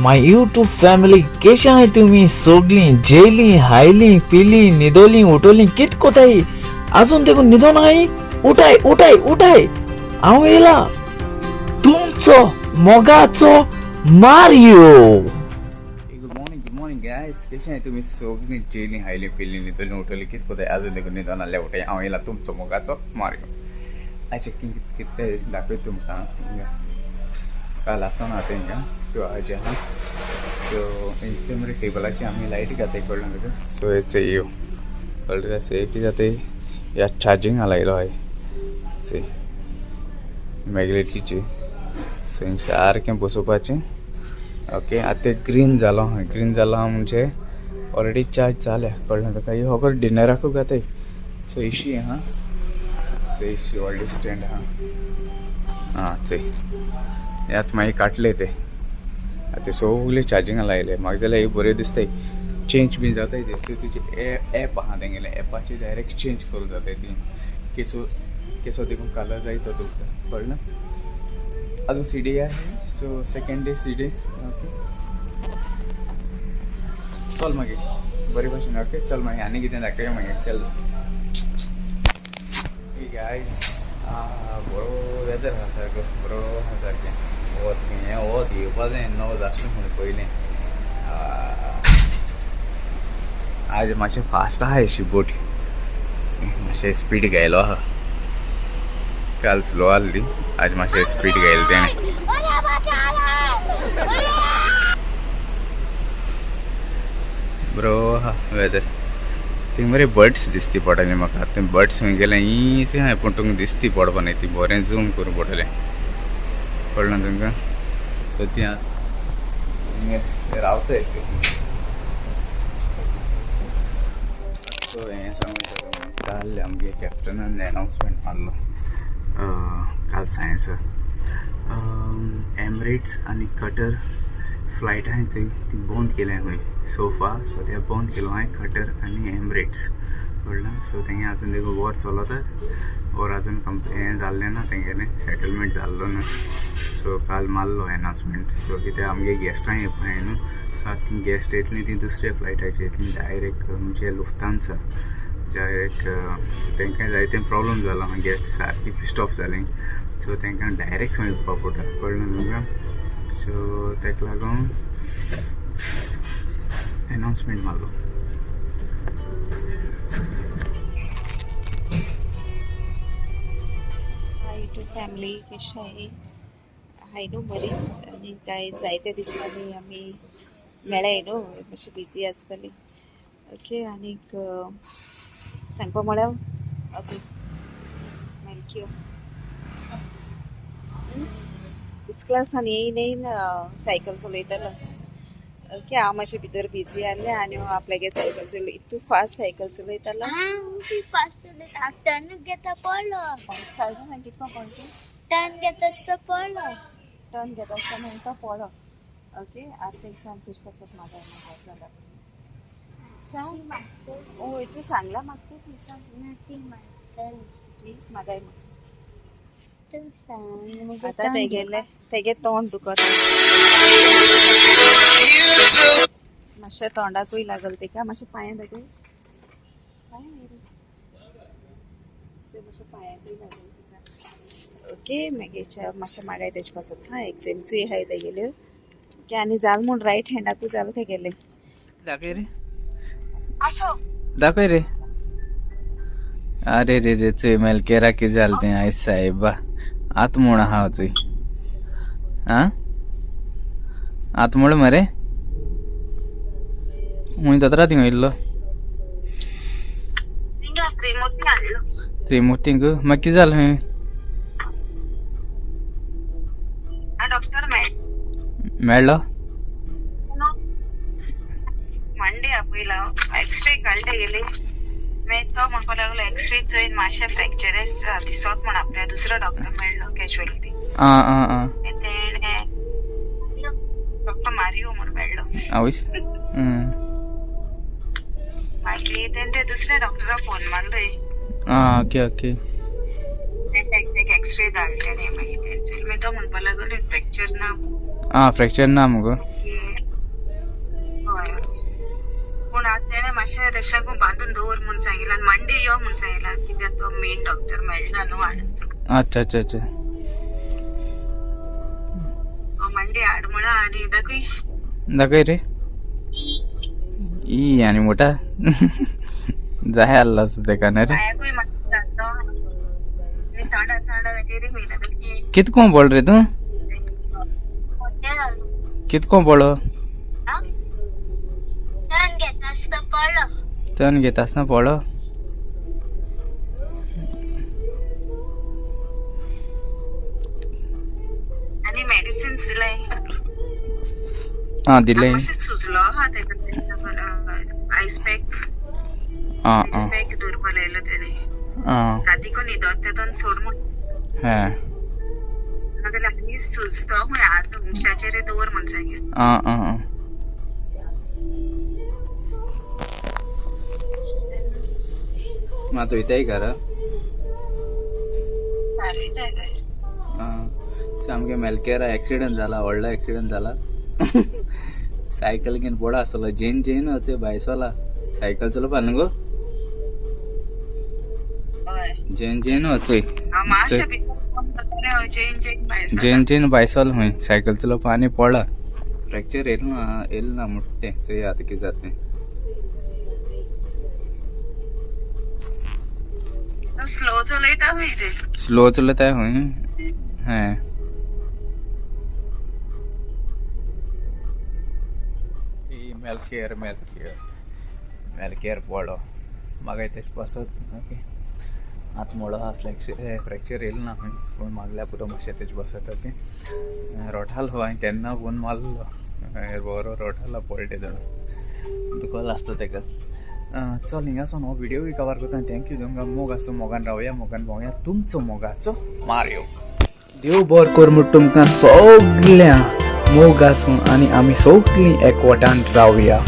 माय YouTube family कशी आहे तुम्ही सगळी जेली हायली पिली निदोली उठवली कित कोताई अजून देखून निधो नाही उठाय उठाय उठाय आव येला तुमचो मोगाचो मारियो. गुड मॉर्निंग गाइस कशी आहे तुम्ही सगळी जेली हायली पिली निदोली उठवली कित कोताई अजून देखून निधो नाले उठाय आव येला तुमचो मोगाचो मारियो. आय चेकिंग कित काय दाखवय तुमका काल असं ना तेंगा सो आज हा सो इथे मेरे टेबलाची आम्ही लाईट घाताय कळलं का सो याचे येऊ कळलं का सेफ्टी जाते या चार्जिंग आलायलो आहे से मॅग्नेटिकचे सो हिंग सारकें बसोवपाचें ओके आतां ग्रीन जालो म्हणजे ऑलरेडी चार्ज जाल्या कळलं तुका ही होगर डिनराकूच घाताय सो इशी हा सो इशी व्हडली स्टँड हा हां चय यात मागीर काटले ते आतां सगळे चार्जिंगा लायले म्हाका जाल्यार हे बरें दिसताय चेंज बी जाताय दिसता तुजे एप आहा तेंगेले एपाचेर डायरेक्ट चेंज करूं जाताय ती केसो देखून कलर जाय तो तुका कळना अजून सीडी आहे so second day CD okay चल मागीर बरे भाशेन ओके चल मागीर आनी कितें दाखया मागीर चल गायज बरो वेदर आसा सारको बरो आसा सारकें वत येवपा जाय णव आसलें म्हणून पयलें आज मातशें फास्ट आहा अशी बोट मातशें स्पीड घायलो आहा काल स्लो आसली आज मातशें स्पीड घायलो तेणें बरो आहा वेदर थिंग बरे बर्ड्स दिसती पडटले म्हाका ते बर्ड्स खंय गेले इसे हांवें पूण तुमकां दिसती पडपा न्ही ती बरें झूम करूं पडटलें कळना तुमकां सो ती रावताय सो हें सांगूं काल आमगे कॅप्टनान अनाउन्समेंट मारलो काल सायन्स एमिरेट्स आनी कटर फ्लायट हांवें चोय ती बंद केल्या खंय सोफा सो ते बंद केलो हांवें कटर आनी एमिरेट्स कळना सो तेंगे आजून देखून वॉर चलता और अजून हें जाल्लें ना तेंगेलें सेटलमेंट जाल्लो ना सो काल मारलो अनाउन्समेंट सो कित्याक आमगे गेस्टां येवपाय न्हू सो आतां ती गेस्ट येतलीं ती दुसऱ्या फ्लायटाचेर येतलीं डायरेक्ट म्हणजे लुफ्तांसा डायरेक्ट तेंकां जायते प्रॉब्लम जालो गेस्ट सारकी पिस्ट ऑफ जालीं सो तेंकां डायरेक्ट थंय येवपा पडटा कळ्ळें तुमकां सो तेका लागून अनाउन्समेंट मारलो. यूट्यूब फॅमिली कशी आहे हाय न्हू बरी आनी काय जायते दिसांनी आमी मेळ्ळे न्हू मातशी बिजी आसतली ओके आनीक सांगपा म्हळ्यार अजून मेलक्यो इस क्लासान येयन सायकल चलयतालो ओके हांव मातशें भितर बिजी आहलें आनी आपल्यागे सायकल चलय इतू फास्ट सायकल चलयतालो फास्ट चलयता टर्न घेता पडलो सायकल सांग कितको पडचें टर्न घेता आसता पडलो टर्न घेता आसतना म्हणटा पडो ओके आतां एक सांग तुजे पासत म्हाका सांग ओय तूं सांगला म्हाका ती सांग ती मारतली प्लीज म्हाका तूं सांग आतां तेगे तोंड दुखता मातशें तोंडाकूय लागल तेका मातशें पांयां दाखय मातशें पांयाकूय लागल तेका ओके मागीर मातशें मागाय तेजे पासत हा एक्झाम्सूय हाय तेगेल्यो ओके आनी जाल म्हूण रायट हँडाकूय जाल तेगेलें दाखय रे दाखय रे अरे रे रे चोय मेलकेरा कितें जालें तें आयज सायबा आत म्हूण आहा चोय आं आत म्हूण मरे हुंय दोतोरा थिंग वयल्लो त्रिमुर्तींक मागीर कितें जालें खंय मेळ्ळो मंडे आपयला एक्सरे काडले गेले मागीर तो म्हणपा लागलो एक्सरे चोयन मातशें फ्रॅक्चरस दिसत म्हण आपल्या दुसरो डॉक्टर मेळ्ळो कॅज्युअलिटी तेणे डॉक्टर मारियो म्हण मेळ्ळो आवयस मागीर तेणे दुसऱ्या डॉक्टराक फोन मारलो ओके ओके एक्सरे धाडले मागीर तो म्हणपा लागलो फ्रॅक्चर ना फ्रॅक्चर ना मुगो तशा गो बांधून दवर म्हणून सांगितलं आणि मंडे यो म्हणून सांगितलं कित्याक तो मेन डॉक्टर मेळना न्हू हाडून अच्छा अच्छा अच्छा मंडे हाड म्हणा आणि दाखय दाखय रे ई आणि मोठा जाय आला ते का ना रे पायाकूय मातसो जातो आणि थंड थंड वगैरे होईना की कितको बोल रे तू कितको बोलो टर्न घेत असतं पडलं तण घेत असता पळो आणि मेडिसिन दिलाय हा दिले मातशें सुजलो हा तेका आयस पॅक हा पॅक दवरपा लायलो तेणे हा रातीको न्हिदोत तेदोन सोड म्हण हा नाजाल्यार आनी सुजतो खंय हात उशाचेर दवर म्हण सांगें हा मात वयताय घरा सामके मेलकेरा एक्सिडेंट जाला व्हडलो एक्सिडेंट जाला सायकल घेवन पडा आसलो जेन जेन वचे बायसोला सायकल चलोवपा न्हू गो जेन जेन वचय जेन जेन बायसोल हूंय सायकल चलोवपा आनी पडला फ्रॅक्चर येल ना मुट्टे चोय आतां कितें जाता स्लो चलयता खंय ते स्लो चलताय हूंय हे मेलकेर पडलो म्हाका तेश बसत ओके आतां मोडो हा फ्रॅक्चर येयलो ना खंय पूण मागल्या पुरो मातशें तेज बसत ओके रोठालो हांवें तेन्ना फोन मारलो बरो रोठाला पळटे जाण दुखोल आसता तेका चल हिंगासून हो व्हिडिओ कवर करता थँक्यू तुमकां मोग आसूं मोगान रावया मोगान भोंवया तुमचो मोगाचो मारयो देव बरें कर म्हूण तुमकां सगळ्या मोग आसूं आनी आमी सगळीं एकवटान रावया